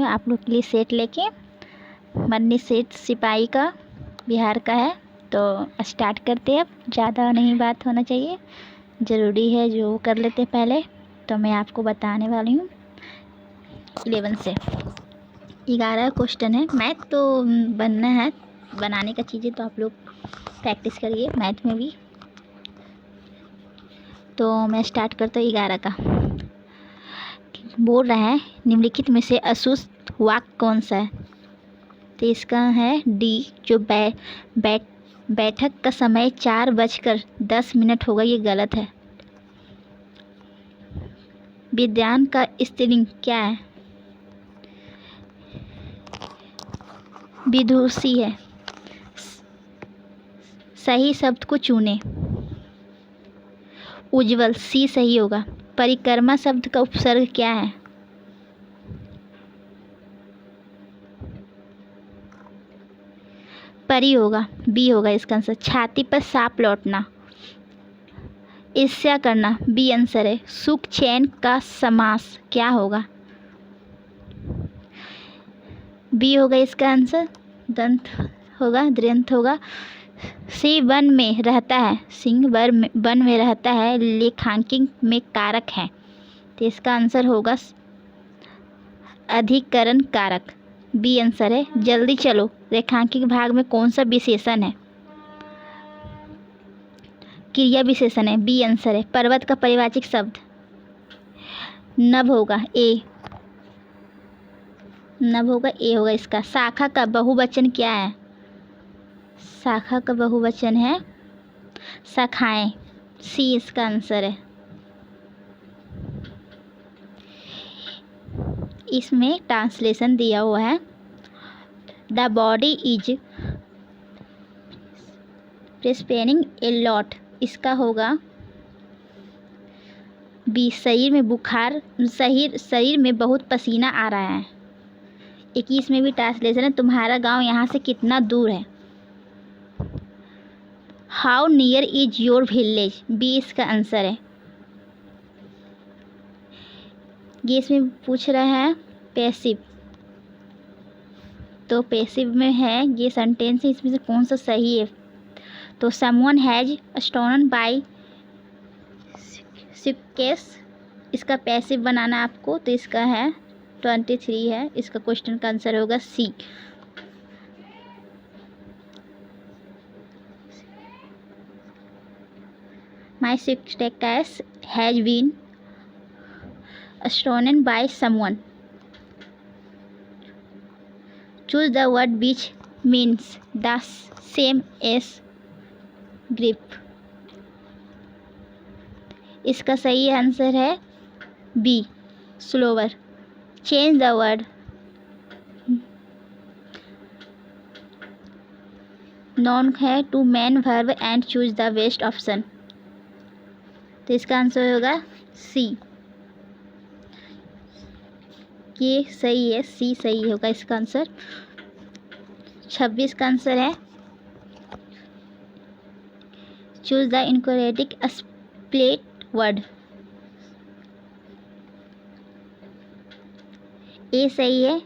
आप लोग के लिए सेट लेके। मन्नी सेठ सिपाही का बिहार का है। तो स्टार्ट करते हैं। अब ज़्यादा नहीं बात होना चाहिए, ज़रूरी है जो कर लेते हैं पहले। तो मैं आपको बताने वाली हूँ 11 से 11 क्वेश्चन है। मैथ तो बनना है, बनाने का चीज़ें तो आप लोग प्रैक्टिस करिए मैथ में भी। तो मैं स्टार्ट करता हूँ 11 का। बोल रहा है निम्नलिखित में से अशुद्ध वाक्य कौन सा है। तो इसका है डी, जो बैठक का समय 4:10 होगा, ये गलत है। विद्वान का स्त्रीलिंग क्या है। विदुषी है। सही शब्द को चुने। उज्ज्वल, सी सही होगा। परिक्रमा शब्द का उपसर्ग क्या है। परी होगा, बी होगा इसका आंसर। छाती पर सांप लौटना, ईर्ष्या करना, बी आंसर है। सुख चैन का समास क्या होगा। बी होगा इसका आंसर। दंत होगा, दृंत होगा। सिंह वन में रहता है, सिंह वन में रहता है, लेखांकन में कारक है। तो इसका आंसर होगा अधिकरण कारक, बी आंसर है। जल्दी चलो रेखांकित भाग में कौन सा विशेषण है। क्रिया विशेषण है, बी आंसर है। पर्वत का परिवाचक शब्द नभ होगा, ए नभ होगा, ए होगा इसका। शाखा का बहुवचन क्या है। शाखा का बहुवचन है शाखाएं, सी इसका आंसर है। इसमें ट्रांसलेशन दिया हुआ है the body is prospering a lot, इसका होगा बी। शरीर में बुखार, शरीर में बहुत पसीना आ रहा है। 21 में भी ट्रांसलेशन है तुम्हारा गांव यहाँ से कितना दूर है। How near is your village, B इसका आंसर है। ये इसमें पूछ रहा है पैसिव, तो पैसिव में है ये सेंटेंस है, इसमें से कौन सा सही है। तो समवन हैज स्टोन बाय सिक्केस, इसका पैसिव बनाना आपको। तो इसका है 23 है, इसका क्वेश्चन का आंसर होगा C. My suitcase has been stolen by someone. Choose the word which means the same as grip. इसका सही आंसर है B, slower. Change the word, noun है to main verb and choose the best option. तो इसका answer होगा सी, ये सही है, सी सही होगा इसका आंसर। 26 का आंसर है choose the incorrect split word, A सही है।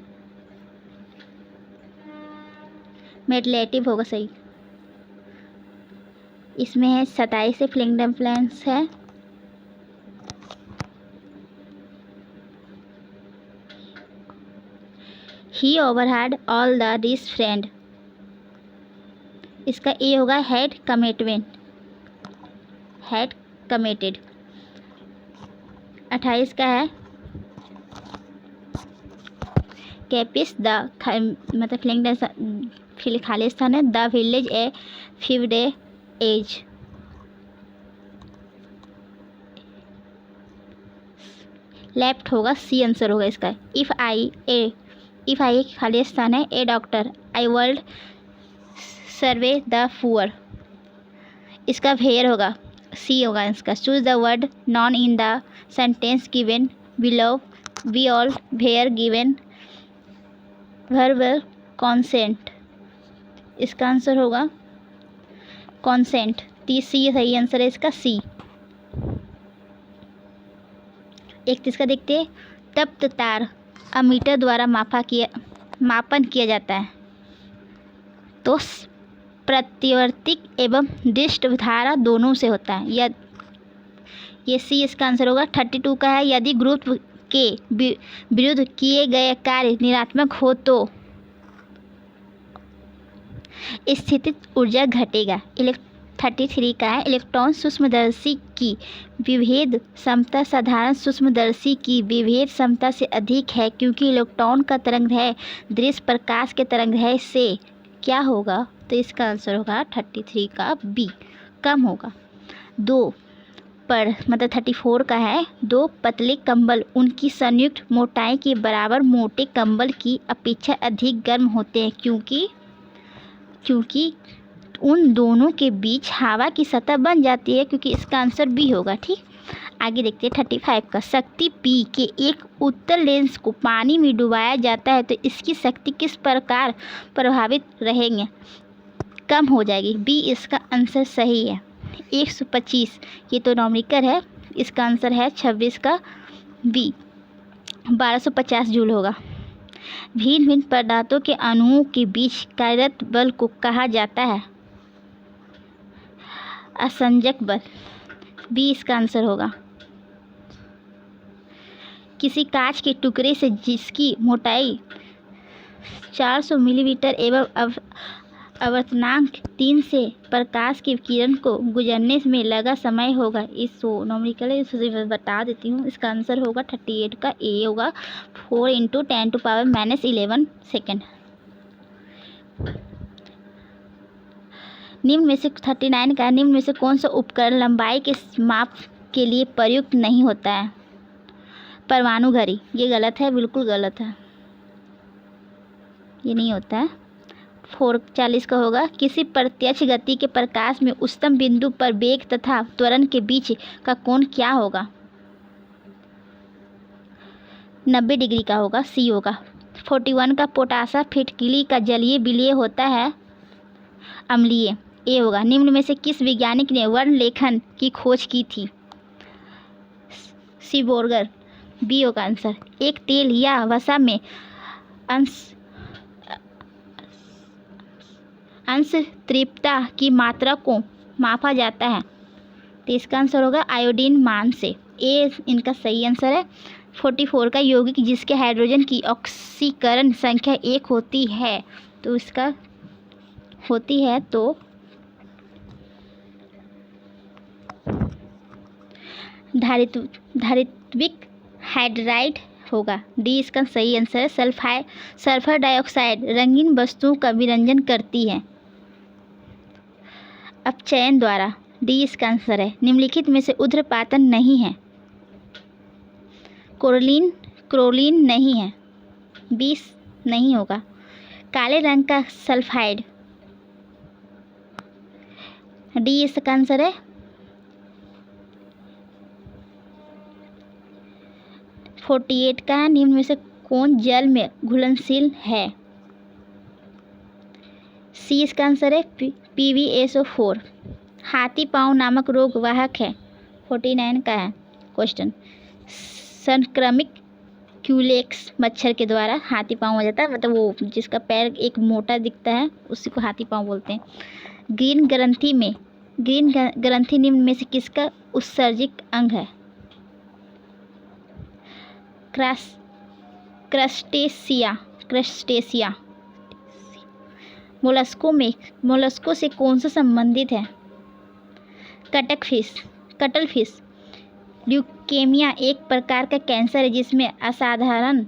मेडलेटिव होगा सही। इसमें है 27 से फ्लिंगडम प्लान्स है। He overheard all the rich friend, इसका ए होगा had commitment, had committed। 28 का है कैपिस द, मतलब फिलिंग खाली स्थान है। The village a few day age, left होगा, सी आंसर होगा इसका। इफ़ आई खाली स्थान है। A doctor I world serve the poor, इसका वेयर होगा, सी होगा इसका। Choose the word noun in the sentence given below, we all were given verb consent, इसका आंसर होगा कॉन्सेंट, सी सही आंसर है इसका, सी। 31 का देखते हैं तप्त तार, अमीटर द्वारा मापन किया जाता है? तो प्रत्यावर्तिक एवं दृष्ट धारा दोनों से होता है। ये सी इसका आंसर होगा। 32 का है, यदि गुरुत्व के विरुद्ध किए गए कार्य ऋणात्मक हो तो स्थितिज ऊर्जा घटेगा। 33 का है, इलेक्ट्रॉन सूक्ष्मदर्शी की विभेद क्षमता साधारण सूक्ष्मदर्शी की विभेद क्षमता से अधिक है क्योंकि इलेक्ट्रॉन का तरंगदैर्घ्य दृश्य प्रकाश के तरंगदैर्घ्य से क्या होगा? तो इसका आंसर होगा 33 का बी, कम होगा। 34 का है, 2 पतले कंबल उनकी संयुक्त मोटाई के बराबर मोटे कंबल की अपेक्षा अधिक गर्म होते हैं क्योंकि उन दोनों के बीच हवा की सतह बन जाती है, क्योंकि इसका आंसर बी होगा। ठीक, आगे देखते हैं 35 का। शक्ति पी के एक उत्तल लेंस को पानी में डुबाया जाता है तो इसकी शक्ति किस प्रकार प्रभावित रहेंगे? कम हो जाएगी। बी इसका आंसर सही है। 125, ये तो नॉमिकल है, इसका आंसर है 26 का बी, 1250 जूल होगा। भिन्न भिन्न पदार्थों के अणुओं के बीच कार्यरत बल को कहा जाता है? असंजक बल, बी इसका आंसर होगा। किसी कांच के टुकड़े से जिसकी मोटाई 400 मिलीमीटर एवं आवर्तनांक 3 से प्रकाश की किरण को गुजरने में लगा समय होगा, इस नॉमिकल इसे बता देती हूँ। इसका आंसर होगा 38 का ए होगा, 4 × 10⁻11 सेकेंड। निम्न में से 39 का, निम्न में से कौन सा उपकरण लंबाई के माप के लिए प्रयुक्त नहीं होता है? परमाणु घड़ी, ये गलत है, बिल्कुल गलत है, ये नहीं होता है। 40 का होगा, किसी प्रत्यक्ष गति के प्रकाश में उच्चतम बिंदु पर वेग तथा त्वरण के बीच का कोण क्या होगा? 90 डिग्री का होगा, सी होगा। 41 का, पोटासा फिटकिली का जलीय विलय होता है अम्लीय, ए होगा। निम्न में से किस वैज्ञानिक ने वर्ण लेखन की खोज की थी? सीबोर्गर, बी होगा आंसर। एक तेल या वसा में अंश तीव्रता की मात्रा को मापा जाता है, तो इसका आंसर होगा आयोडीन मान से, ए इनका सही आंसर है। 44 का, यौगिक जिसके हाइड्रोजन की ऑक्सीकरण संख्या 1 होती है, तो इसका होती है तो धारित्विक हाइड्राइड होगा, डी इसका सही आंसर है। सल्फर डाइऑक्साइड रंगीन वस्तुओं का विरंजन करती है अपचयन द्वारा, डी इसका आंसर है। निम्नलिखित में से ऊर्ध्वपातन नहीं है? क्रोलीन नहीं है, 20 नहीं होगा। काले रंग का सल्फाइड, डी इसका आंसर है। 48 का, निम्न में से कौन जल में घुलनशील है? सी इसका आंसर है, PbSO4। हाथी पाँव नामक रोग वाहक है, 49 का है क्वेश्चन। संक्रमित क्यूलेक्स मच्छर के द्वारा हाथी पाँव हो जाता है, मतलब वो जिसका पैर एक मोटा दिखता है उसी को हाथी पाँव बोलते हैं। ग्रीन ग्रंथि निम्न में से किसका उत्सर्जिक अंग है? क्रस्टेसिया। मोलस्को से कौन सा संबंधित है? Cuttle fish. ल्यूकेमिया एक प्रकार का कैंसर है जिसमें असाधारण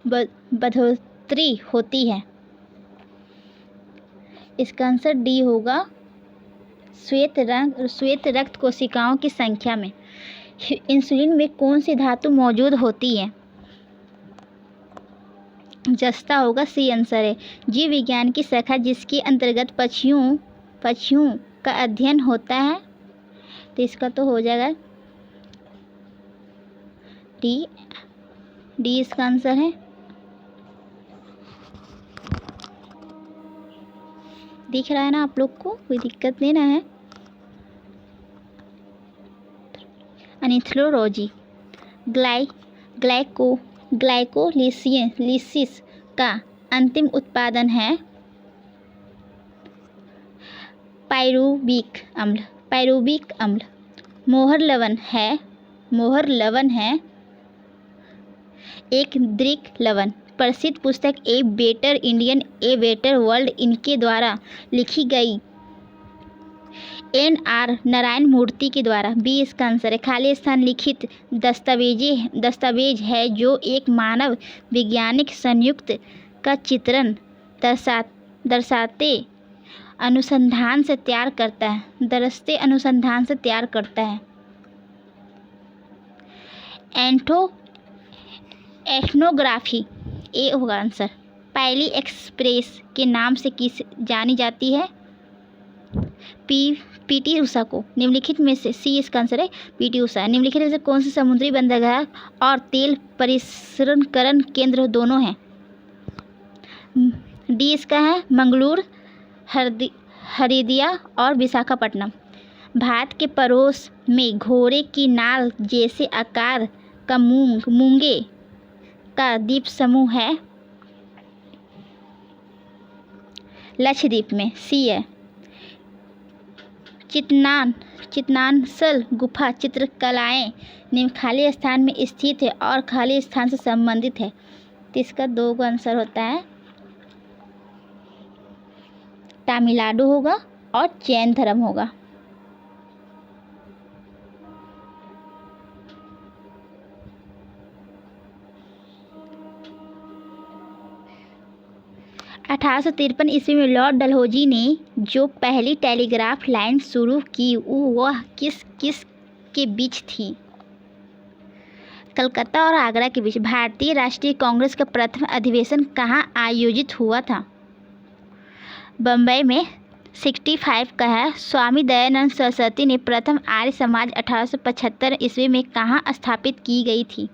बढ़ोतरी होती है, इसका आंसर डी होगा, श्वेत रक्त कोशिकाओं की संख्या में। इंसुलिन में कौन सी धातु मौजूद होती है? जस्ता होगा, सी आंसर है। जीव विज्ञान की शाखा जिसके अंतर्गत पक्षियों का अध्ययन होता है, तो इसका तो हो जाएगा डी इसका आंसर है। दिख रहा है ना आप लोग को, कोई दिक्कत नहीं ना है? अनिथ्रोलॉजी। ग्लाइकोलिसिस का अंतिम उत्पादन है पायरुविक अम्ल। मोहर लवण है एक दृक लवण। प्रसिद्ध पुस्तक a better Indian a better world इनके द्वारा लिखी गई NR नारायण मूर्ति के द्वारा। बी इसका आंसर है। खाली स्थान लिखित दस्तावेज है जो एक मानव वैज्ञानिक संयुक्त का चित्रण दर्शाते अनुसंधान से तैयार करता है। एथनोग्राफी ए होगा आंसर। पहली एक्सप्रेस के नाम से किस जानी जाती है? पीटी उषा को। निम्नलिखित में से सी इसका आंसर है पीटी उषा। निम्नलिखित में से कौन से समुद्री बंदरगाह और तेल परिसंस्करण केंद्र दोनों हैं? डी इसका है मंगलूर, हरिदिया और विशाखापट्टनम। भारत के पड़ोस में घोड़े की नाल जैसे आकार का मूंगे का द्वीप समूह है? लक्षद्वीप में। सी है। चित्नानसल गुफा चित्रकलाएं निम्न खाली स्थान में स्थित है और खाली स्थान से संबंधित है। तो इसका 2 आंसर होता है। तमिलनाडु होगा और जैन धर्म होगा। ईस्वी में लॉर्ड डलहौजी ने जो पहली टेलीग्राफ लाइन शुरू की वह किस के बीच थी? कलकत्ता और आगरा के बीच। भारतीय राष्ट्रीय कांग्रेस का प्रथम अधिवेशन कहाँ आयोजित हुआ था? बम्बई में। 65 का है। स्वामी दयानंद सरस्वती ने प्रथम आर्य समाज 1875 ईस्वी में कहाँ स्थापित की गई थी?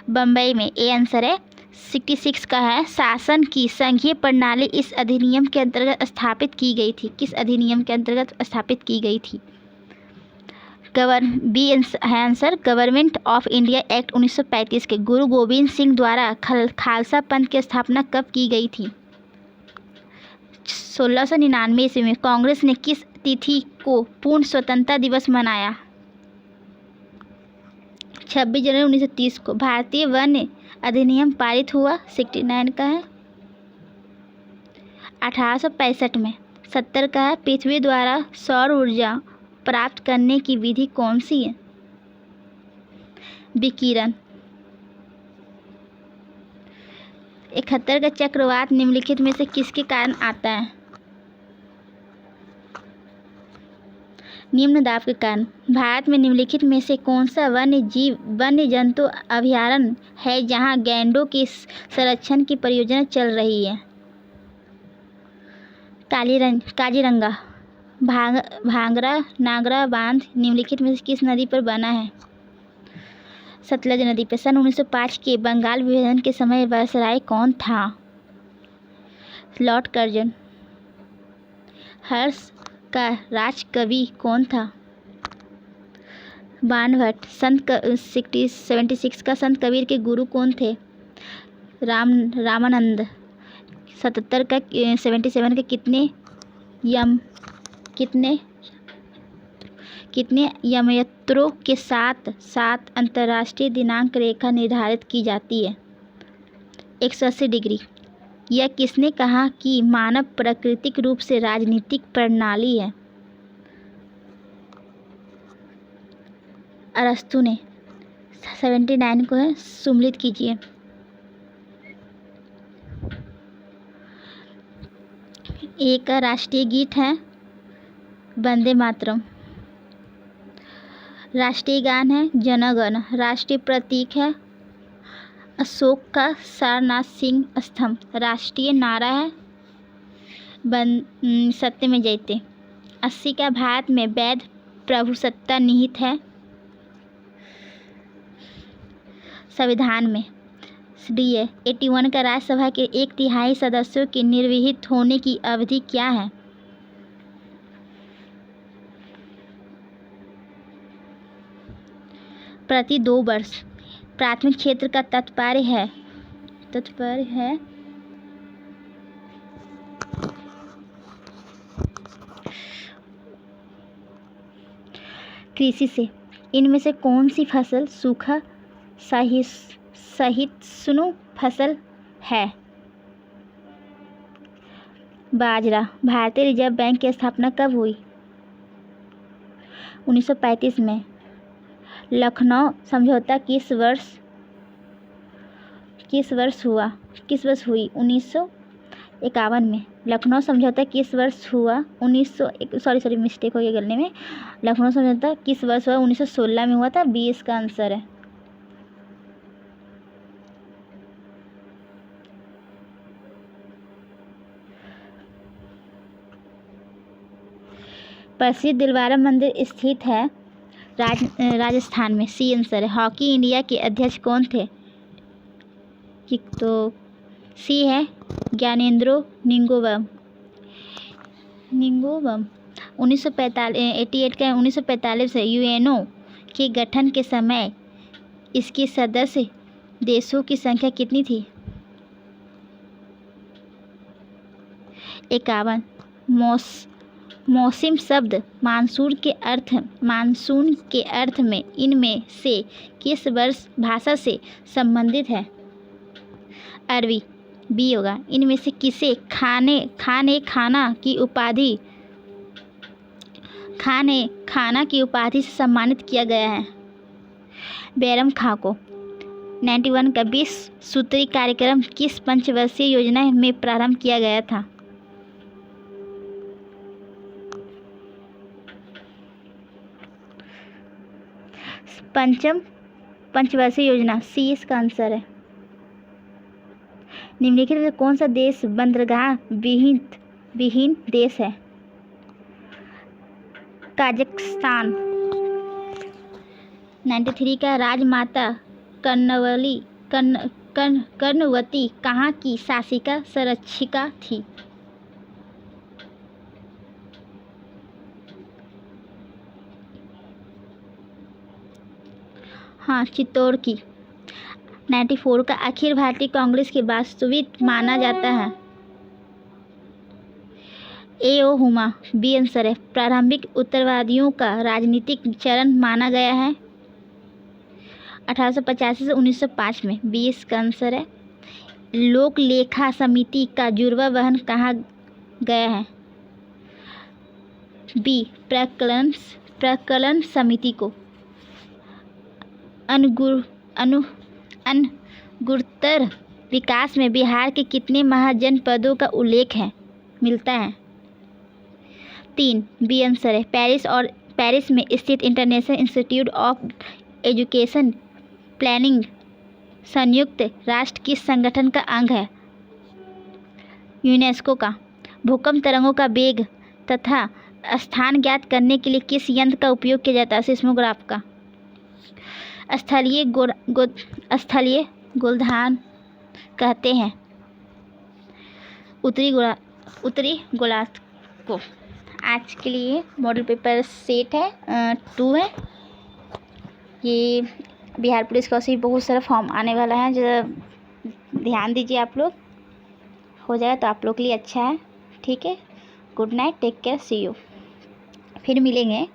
बम्बई में। ए आंसर है। 66 का है। शासन की संघीय प्रणाली इस अधिनियम के अंतर्गत स्थापित की गई थी? किस अधिनियम के अंतर्गत स्थापित की गई थी? बी है answer. Government of India act 1935 के। गुरु गोविंद सिंह द्वारा खालसा पंथ की स्थापना कब की गई थी? 1699 ईस्वी में। कांग्रेस ने किस तिथि को पूर्ण स्वतंत्रता दिवस मनाया? 26 जनवरी 1930 को। भारतीय वन अधिनियम पारित हुआ? 69 का है। 1865 में। 70 का है। पृथ्वी द्वारा सौर ऊर्जा प्राप्त करने की विधि कौन सी है? विकिरण। 71 का चक्रवात निम्नलिखित में से किसके कारण आता है? निम्न दाब के कारण। भारत में निम्नलिखित में से कौन सा वन्य जंतु अभयारण्य है जहां गैंडों के संरक्षण की परियोजना चल रही है? काजीरंगा। भांगरा नागरा बांध निम्नलिखित में से किस नदी पर बना है? सतलज नदी पर। सन 1905 के बंगाल विभाजन के समय वायसराय कौन था? Lord Curzon. हर्ष का राजकवि कौन था? बाणभट्ट। 76 का संत कबीर के गुरु कौन थे? रामानंद। 77 का 77 के कितने यमयत्रों के साथ अंतर्राष्ट्रीय दिनांक रेखा निर्धारित की जाती है? 180 डिग्री। यह किसने कहा कि मानव प्राकृतिक रूप से राजनीतिक प्रणाली है? अरस्तु ने। 79 को है। सम्मिलित कीजिए। एक राष्ट्रीय गीत है वंदे मातरम। राष्ट्रीय गान है जनगण। राष्ट्रीय प्रतीक है अशोक का सारनाथ सिंह स्तंभ। राष्ट्रीय नारा है सत्य में जयते। 80 का भारत में वैध प्रभुसत्ता निहित है संविधान में। डी है। 81 का राज्यसभा के 1/3 सदस्यों के निर्वाचित होने की अवधि क्या है? प्रति 2 वर्ष। प्राथमिक क्षेत्र का तात्पर्य है कृषि से। इनमें से कौन सी फसल सूखा सहिष्णु फसल है? बाजरा। भारतीय रिजर्व बैंक की स्थापना कब हुई? 1935 में। लखनऊ समझौता किस वर्ष हुई? 1951 में। लखनऊ समझौता किस वर्ष हुआ? मिस्टेक हो गई गलने में। लखनऊ समझौता किस वर्ष हुआ? 1916 में हुआ था। 20 का आंसर है। प्रसिद्ध दिलवारा मंदिर स्थित है राजस्थान में। सी आंसर है। हॉकी इंडिया के अध्यक्ष कौन थे? तो सी है ज्ञानेंद्रो निंगोबम। 1945 से यूएनओ के गठन के समय इसके सदस्य देशों की संख्या कितनी थी? 51। मौसम शब्द मानसून के अर्थ में इनमें से किस भाषा से संबंधित है? अरबी। बी होगा। इनमें से किसे खाना की उपाधि से सम्मानित किया गया है? बैरम खां को। 91 का 20 सूत्री कार्यक्रम किस पंचवर्षीय योजना में प्रारंभ किया गया था? पंचवर्षीय योजना। सी इसका आंसर है। निम्नलिखित में कौन सा देश बंदरगाह विहीन देश है? काजाख्स्तान। 93 का राजमाता कर्णवती कहाँ की शासिका संरक्षिका थी? हाँ, चित्तौड़ की। 94 का अखिल भारतीय कांग्रेस के वास्तविक माना जाता है? ए ओ हुमा। बी आंसर है। प्रारंभिक उत्तरवादियों का राजनीतिक चरण माना गया है? 1885 से 1905 में। 20 का आंसर है। लोक लेखा समिति का जुड़वा वहन कहाँ गया है? बी प्रकलन समिति को। अनुगुणोत्तर विकास में बिहार के कितने महाजनपदों का उल्लेख मिलता है? 3। बी आंसर है। पेरिस में स्थित international institute of education planning संयुक्त राष्ट्र किस संगठन का अंग है? यूनेस्को का। भूकंप तरंगों का वेग तथा स्थान ज्ञात करने के लिए किस यंत्र का उपयोग किया जाता है? सिस्मोग्राफ का। स्थलीय गोलार्ध कहते हैं उत्तरी गोलार्ध को। आज के लिए मॉडल पेपर सेट है 2 है। ये बिहार पुलिस का से बहुत सारा फॉर्म आने वाला है, जो ध्यान दीजिए आप लोग। हो जाए तो आप लोग के लिए अच्छा है। ठीक है। Good night, take care, see you. फिर मिलेंगे